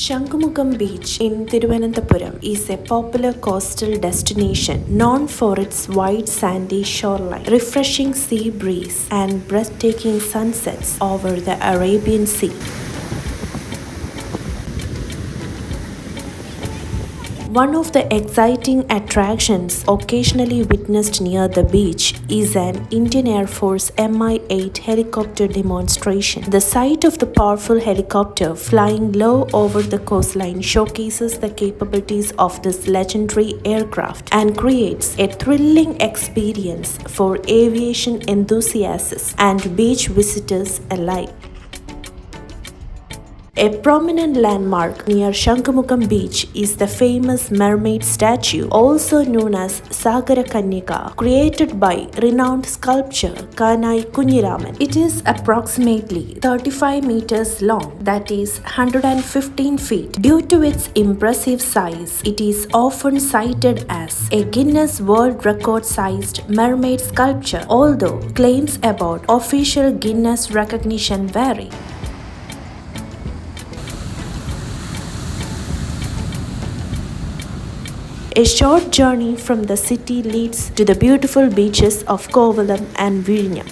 Shangumugham Beach in Thiruvananthapuram is a popular coastal destination known for its wide sandy shoreline, refreshing sea breeze, and breathtaking sunsets over the Arabian Sea. One of the exciting attractions occasionally witnessed near the beach is an Indian Air Force Mi-8 helicopter demonstration. The sight of the powerful helicopter flying low over the coastline showcases the capabilities of this legendary aircraft and creates a thrilling experience for aviation enthusiasts and beach visitors alike. A prominent landmark near Shangumugham Beach is the famous Mermaid statue, also known as Sagara Kanyaka, created by renowned sculptor Kanai Kunyiraman. It is approximately 35 meters long, that is 115 feet. Due to its impressive size, it is often cited as a Guinness World Record-sized mermaid sculpture, although claims about official Guinness recognition vary. A short journey from the city leads to the beautiful beaches of Kovalam and Vizhinjam.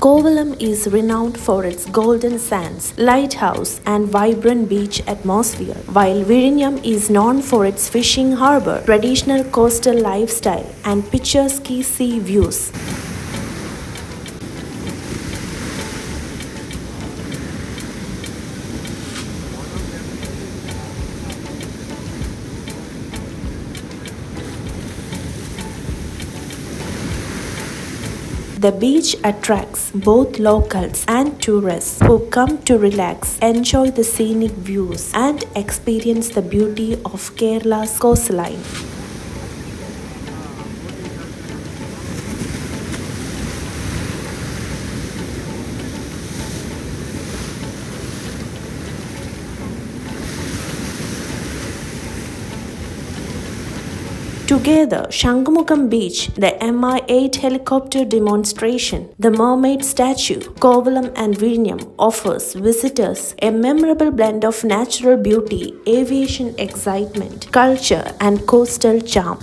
Kovalam is renowned for its golden sands, lighthouse, and vibrant beach atmosphere, while Vizhinjam is known for its fishing harbor, traditional coastal lifestyle, and picturesque sea views. The beach attracts both locals and tourists who come to relax, enjoy the scenic views, and experience the beauty of Kerala's coastline. Together, Shangumugham Beach, the Mi-8 helicopter demonstration, the Mermaid statue, Kovalam and Vizhinjam offers visitors a memorable blend of natural beauty, aviation excitement, culture, and coastal charm.